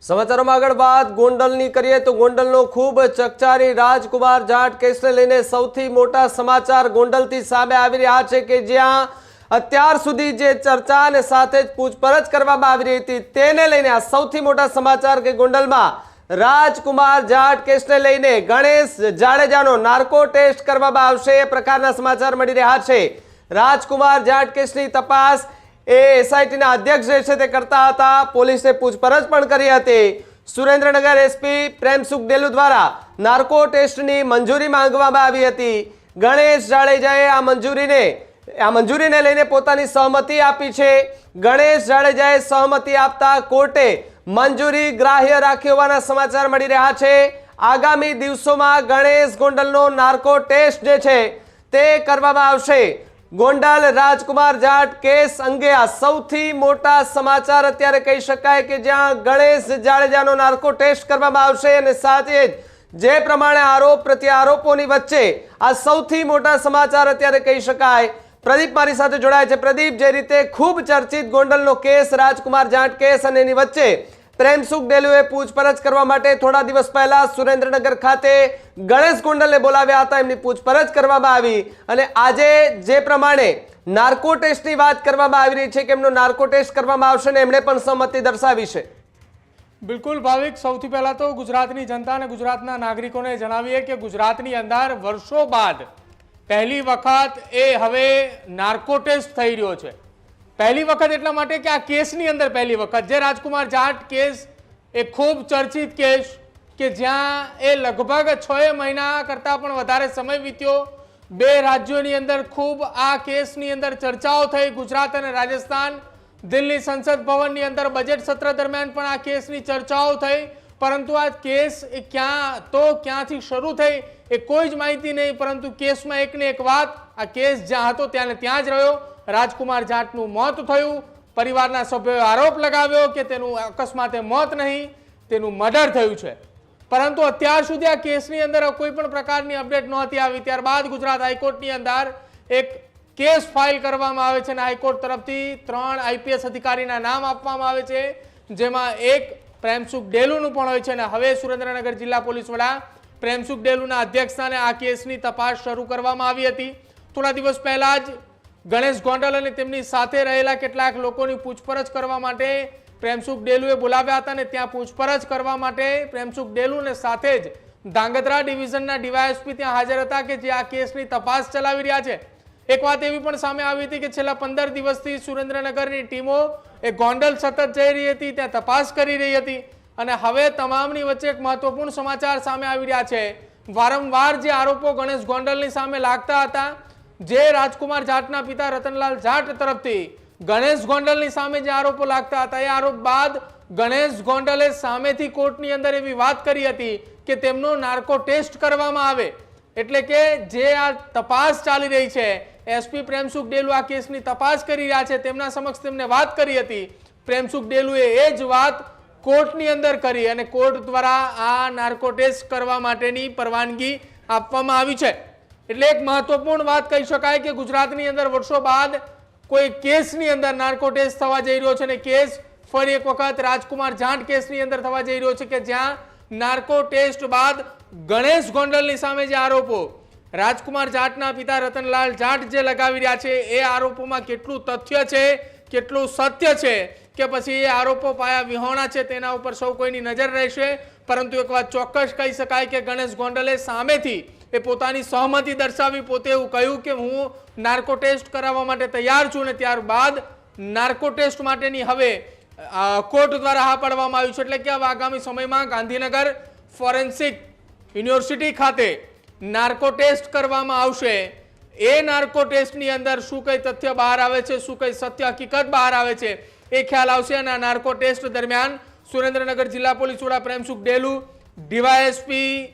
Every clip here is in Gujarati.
સમાચારોમાં આગળ વાત ગોંડલની કરીએ તો ગોંડલનો ખૂબ ચકચારી રાજકુમાર જાટ કેસને લઈને સૌથી મોટા સમાચાર ગોંડલથી સામે આવી રહ્યા છે કે જ્યાં અત્યાર સુધી જે ચર્ચા અને સાથે જ પૂછપરછ કરવામાં આવી રહી હતી તેને લઈને આ સૌથી મોટા સમાચાર કે ગોંડલમાં રાજકુમાર જાટ કેસને લઈને ગણેશ જાડેજાનો નાર્કો ટેસ્ટ કરવામાં આવશે એ પ્રકારના સમાચાર મળી રહ્યા છે। રાજકુમાર જાટ કેસની તપાસ એસઆઈટીના અધ્યક્ષ જે છે તે કરતા હતા। પોલીસે પૂછપરછ પણ કરી હતી। સુરેન્દ્રનગર એસપી પ્રેમસુખ ડેલુ દ્વારા નાર્કો ટેસ્ટની મંજૂરી માંગવામાં આવી હતી। ગણેશ જાડેજાએ આ મંજૂરીને લઈને પોતાની સહમતિ આપી છે। ગણેશ જાડેજાએ સહમતિ આપતા કોર્ટે મંજૂરી ગ્રાહ્ય રાખી હોવાના સમાચાર મળી રહ્યા છે। આગામી દિવસોમાં ગણેશ ગોંડલનો નાર્કો ટેસ્ટ જે છે તે કરવામાં આવશે। ગોંડલ રાજકુમાર જાટ કેસ અંગે આ સૌથી મોટા સમાચાર અત્યારે કહી શકાય કે જ્યાં ગણેશ જાડેજાનો નાર્કો ટેસ્ટ કરવામાં આવશે અને સાથે જ જે પ્રમાણે આરોપ પ્રત્યારોપોની વચ્ચે આ સૌથી મોટા સમાચાર અત્યારે કહી શકાય। પ્રદીપ મારી સાથે જોડાય છે। પ્રદીપ, જે રીતે ખૂબ ચર્ચિત ગોંડલનો કેસ રાજકુમાર જાટ કેસ અને એની વચ્ચે પ્રેમસુખ ડેલુએ પૂછપરછ કરવા માટે થોડા દિવસ પહેલા સુરેન્દ્રનગર ખાતે ગણેશ ગોંડલને બોલાવ્યા હતા, એમની પૂછપરછ કરવામાં આવી અને આજે જે પ્રમાણે નાર્કો ટેસ્ટની વાત કરવામાં આવી રહી છે કે એમનો નાર્કો ટેસ્ટ કરવામાં આવશે ને એમણે પણ સહમતિ દર્શાવી છે। બિલકુલ ભાવિક, સૌથી પહેલા તો ગુજરાતની જનતા અને ગુજરાતના નાગરિકોને જણાવીએ કે ગુજરાતની અંદર વર્ષો બાદ પહેલી વખત હવે નાર્કો ટેસ્ટ થઈ રહ્યો છે। પહેલી વખત એટલા માટે કે આ કેસની અંદર પહેલી વખત જે રાજકુમાર જાટ કેસ એ ખૂબ ચર્ચિત કેસ કે જ્યાં લગભગ 6 મહિના કરતાં પણ વધારે સમય વીત્યો। 2 રાજ્યોની અંદર ખૂબ આ કેસની અંદર ચર્ચાઓ થઈ। ગુજરાત અને રાજસ્થાન, દિલ્હી સંસદ ભવનની અંદર બજેટ સત્ર દરમિયાન પણ આ કેસની ચર્ચાઓ થઈ, પરંતુ આ કેસ ક્યાંથી શરૂ થઈ એ કોઈ જ માહિતી નહીં। પરંતુ કેસમાં એકને એક વાત, આ કેસ જ્યાં હતો ત્યાં જ રહ્યો। રાજકુમાર જાટનું મોત થયું। પરિવારના સભ્યોએ આરોપ લગાવ્યો કે તેનું અકસ્માતે મોત નહીં, તેનું મર્ડર થયું છે, પરંતુ અત્યાર સુધી આ કેસની અંદર કોઈ પણ પ્રકારની અપડેટ નહોતી આવી। ત્યારબાદ ગુજરાત હાઈકોર્ટની અંદર એક કેસ ફાઇલ કરવામાં આવે છે અને હાઈકોર્ટ તરફથી 3 આઈપીએસ અધિકારીના નામ આપવામાં આવે છે, જેમાં એક પ્રેમસુખ ડેલુનું પણ હોય છે અને હવે સુરેન્દ્રનગર જિલ્લા પોલીસ વડા પ્રેમસુખ ડેલુના અધ્યક્ષસ્થાને આ કેસની તપાસ શરૂ કરવામાં આવી હતી। થોડા દિવસ પહેલા જ ગણેશ ગોંડલ અને તેમની સાથે રહેલા કેટલાક લોકોની પૂછપરછ કરવા માટે પ્રેમસુખ ડેલુએ બોલાવ્યા હતા અને ત્યાં પૂછપરછ કરવા માટે પ્રેમસુખ ડેલુને સાથે જ ધાંગધ્રા ડિવિઝનના ડીવાયએસપી ત્યાં હાજર હતા કે જે આ કેસની તપાસ ચલાવી રહ્યા છે। એક વાત એવી પણ સામે આવી હતી કે છેલ્લા 15 દિવસથી સુરેન્દ્રનગરની ટીમો ગોંડલ સતત જઈ રહી હતી, ત્યાં તપાસ કરી રહી હતી અને હવે તમામની વચ્ચે એક મહત્વપૂર્ણ સમાચાર સામે આવી રહ્યા છે। વારંવાર જે આરોપો ગણેશ ગોંડલની સામે લાગતા હતા, જે રાજકુમાર જાટના પિતા રતનલાલ જાટ તરફથી ગણેશ ગોંડલની સામે જે આરોપો લાગતા હતા, એ આરોપ બાદ ગણેશ ગોંડલે સામેથી કોર્ટની અંદર એવી વાત કરી હતી કે તેમનો નાર્કો ટેસ્ટ કરવામાં આવે। એટલે કે જે આ તપાસ ચાલી રહી છે, એસપી પ્રેમસુખ ડેલુ આ કેસની તપાસ કરી રહ્યા છે, તેમના સમક્ષ તેમને વાત કરી હતી। પ્રેમસુખ ડેલુએ એ જ વાત કોર્ટની અંદર કરી અને કોર્ટ દ્વારા આ નાર્કો ટેસ્ટ કરવા માટેની પરવાનગી આપવામાં આવી છે। એટલે એક મહત્વપૂર્ણ વાત કહી શકાય કે ગુજરાતની અંદર વર્ષો બાદ કોઈ કેસની અંદર નાર્કો ટેસ્ટ થવા જઈ રહ્યો છે અને કેસ ફરી એક વખત રાજકુમાર જાટ કેસની અંદર થવા જઈ રહ્યો છે કે જ્યાં નાર્કો ટેસ્ટ બાદ ગણેશ ગોંડલની સામે જે આરોપો રાજકુમાર જાટના પિતા રતનલાલ જાટ જે લગાવી રહ્યા છે, એ આરોપોમાં કેટલું તથ્ય છે, કેટલું સત્ય છે કે પછી એ આરોપો પાયા વિહોણા છે, તેના ઉપર સૌ કોઈની નજર રહેશે। પરંતુ એક વાત ચોક્કસ કહી શકાય કે ગણેશ ગોંડલે સામેથી પોતાની સહમતિ દર્શાવી, પોતે એવું કહ્યું કે હું નાર્કો ટેસ્ટ કરાવવા માટે તૈયાર છું અને ત્યારબાદ નાર્કો ટેસ્ટ માટેની હવે કોર્ટ દ્વારા હા પાડવામાં આવ્યું છે। એટલે કે હવે આગામી સમયમાં ગાંધીનગર ફોરેન્સિક યુનિવર્સિટી ખાતે નાર્કો ટેસ્ટ કરવામાં આવશે। એ નાર્કો ટેસ્ટની અંદર શું કઈ તથ્ય બહાર આવે છે, શું કઈ સત્ય હકીકત બહાર આવે છે, એ ખ્યાલ આવશે અને આ નાર્કો ટેસ્ટ દરમિયાન સુરેન્દ્રનગર જિલ્લા પોલીસ વડા પ્રેમસુખ ડેલુ, ડીવાયએસપી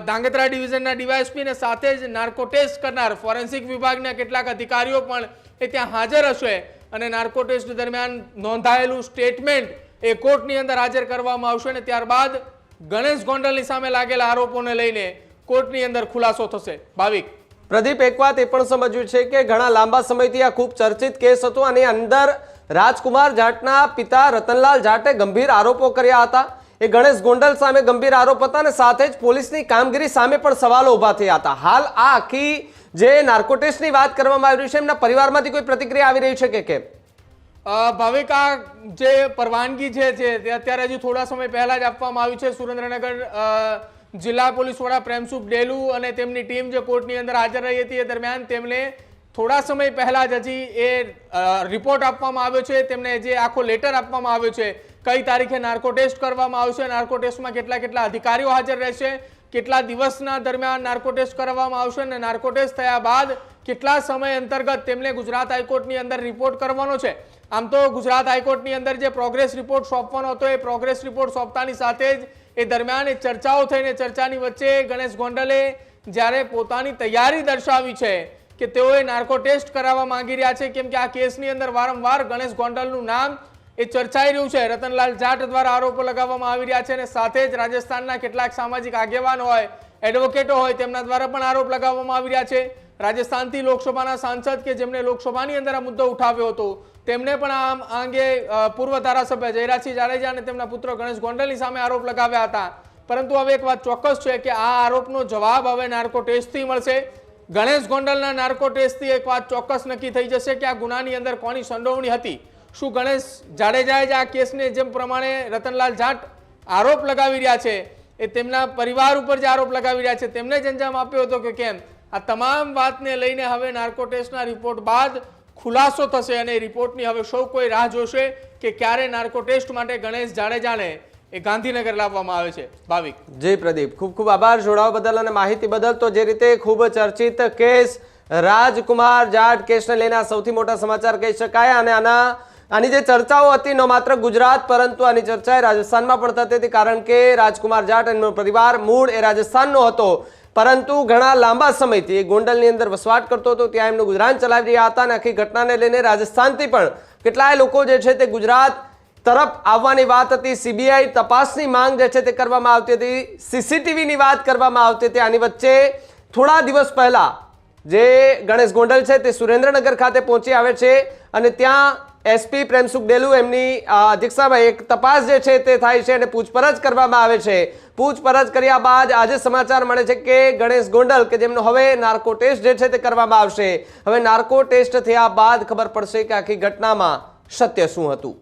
ધાંગધ્રા ડિવિઝનના ડીવાયએસપી ને સાથે જ નાર્કો ટેસ્ટ કરનાર ફોરેન્સિક વિભાગના કેટલાક અધિકારીઓ પણ ત્યાં હાજર હશે અને નાર્કો ટેસ્ટ દરમિયાન નોંધાયેલું સ્ટેટમેન્ટ કોર્ટની અંદર હાજર કરવામાં આવશે અને ત્યારબાદ ગણેશ ગોંડલની સામે લાગેલા આરોપોને લઈને કોર્ટની અંદર ખુલાસો થશે। ભાવિક, પ્રદીપ, એક વાત એ પણ સમજવી છે કે ઘણા લાંબા સમયથી આ ખૂબ ચર્ચિત કેસ હતો અને અંદર રાજકુમાર જાટના પિતા રતનલાલ જાટે ગંભીર આરોપો કર્યા હતા। એ ગણેશ ગોંડલ સામે ગંભીર આરોપ હતા અને સાથે જ પોલીસની કામગીરી સામે પણ સવાલો ઊભા થયા હતા. હાલ આ આખી જે નાર્કો ટેસ્ટની વાત કરવામાં આવી રહી છે એમના પરિવારમાંથી કોઈ પ્રતિક્રિયા આવી રહી છે કે કેમ? ભાવિક, આ જે પરવાનગી છે તે અત્યારે હજુ થોડા સમય પહેલા જ આપવામાં આવી છે. સુરેન્દ્રનગર જિલ્લા પોલીસ વડા પ્રેમસુખ ડેલુ અને તેમની ટીમ જે કોર્ટની અંદર હાજર રહી હતી એ દરમિયાન તેમને થોડા સમય પહેલા જ હજી એ રિપોર્ટ આપવામાં આવ્યો છે. તેમને જે આખો લેટર આપવામાં આવ્યો છે કઈ તારીખે નાર્કો ટેસ્ટ કરવામાં આવશે, નાર્કો ટેસ્ટમાં કેટલા અધિકારીઓ હાજર રહેશે, કેટલા દિવસના દરમિયાન નાર્કો ટેસ્ટ કરવામાં આવશે અને નાર્કો ટેસ્ટ થયા બાદ કેટલા સમય અંતર્ગત તેમને ગુજરાત હાઈકોર્ટની અંદર રિપોર્ટ કરવાનો છે. આમ તો ગુજરાત હાઈકોર્ટની અંદર જે પ્રોગ્રેસ રિપોર્ટ સોંપવાનો હતો એ પ્રોગ્રેસ રિપોર્ટ સોંપતાની સાથે જ એ દરમિયાન એ ચર્ચાઓ થઈને ચર્ચાની વચ્ચે ગણેશ ગોંડલે જ્યારે પોતાની તૈયારી દર્શાવી છે કે તેઓએ નાર્કો ટેસ્ટ કરાવવા માંગી રહ્યા છે, કેમ કે આ કેસની અંદર વારંવાર ગણેશ ગોંડલનું નામ એ ચર્ચાઈ રહ્યું છે. રતનલાલ જાટ દ્વારા આરોપો લગાવવામાં આવી રહ્યા છે અને સાથે જ રાજસ્થાનના કેટલાક સામાજિક આગેવાન હોય, એડવોકેટો હોય, તેમના દ્વારા પણ આરોપ લગાવવામાં આવી રહ્યા છે. રાજસ્થાનથી લોકસભાના સાંસદ કે જેમણે લોકસભાની અંદર આ મુદ્દો ઉઠાવ્યો હતો તેમણે પણ આ અંગે પૂર્વ ધારાસભ્ય જયરાજસિંહ જાડેજા અને તેમના પુત્ર ગણેશ ગોંડલની સામે આરોપ લગાવ્યા હતા. પરંતુ હવે એક વાત ચોક્કસ છે કે આ આરોપનો જવાબ હવે નાર્કો ટેસ્ટથી મળશે. ગણેશ ગોંડલના નાર્કો ટેસ્ટથી એક વાત ચોક્કસ નક્કી થઈ જશે કે આ ગુનાની અંદર કોની સંડોવણી હતી. શું ગણેશ જાડેજાએ જ આ કેસને જેમ પ્રમાણે રતનલાલ જાટ આરોપ લગાવી રહ્યા છે એ તેમના પરિવાર ઉપર જે આરોપ લગાવી રહ્યા છે તેમને જ અંજામ આપ્યો હતો કે કેમ? આ તમામ વાતને લઈને હવે નાર્કો ટેસ્ટના રિપોર્ટ બાદ ખુલાસો થશે અને રિપોર્ટની હવે સૌ કોઈ રાહ જોશે કે ક્યારે નાર્કો ટેસ્ટ માટે ગણેશ જાડેજાને એ ગાંધીનગર લાવવામાં આવે છે. ભાવિક. જી પ્રદીપ, ખૂબ ખૂબ આભાર જોડાવા બદલ અને માહિતી બદલ. તો જે રીતે ખૂબ ચર્ચિત કેસ રાજકુમાર જાટ કેસને લઈને સૌથી મોટા સમાચાર કહી શકાય અને આની જે ચર્ચાઓ હતી ન માત્ર ગુજરાત પરંતુ આની ચર્ચા રાજસ્થાનમાં પણ થતી હતી, કારણ કે રાજકુમાર જાટ એનો પરિવાર મૂળ એ રાજસ્થાનનો હતો પરંતુ ઘણા લાંબા સમયથી એ ગોંડલની અંદર વસવાટ કરતો હતો, ત્યાં એમનું ગુજરાન ચલાવી રહ્યા હતા અને આખી ઘટનાને લઈને રાજસ્થાનથી પણ કેટલાય લોકો જે છે તે ગુજરાત તરફ આવવાની વાત હતી. સીબીઆઈ તપાસની માંગ જે છે તે કરવામાં આવતી હતી, સીસીટીવીની વાત કરવામાં આવતી હતી. આની વચ્ચે થોડા દિવસ પહેલા જે ગણેશ ગોંડલ છે તે સુરેન્દ્રનગર ખાતે પહોંચી આવે છે અને ત્યાં એસપી પ્રેમસુખ ડેલુ એમની અધ્યક્ષતામાં એક તપાસ જે છે તે થાય છે અને પૂછપરછ કરવામાં આવે છે. પૂછપરછ કર્યા બાદ આજે સમાચાર મળે છે કે ગણેશ ગોંડલ કે જેમનો હવે નાર્કો ટેસ્ટ જે છે તે કરવામાં આવશે. હવે નાર્કો ટેસ્ટ થયા બાદ ખબર પડશે કે આખી ઘટનામાં સત્ય શું હતું.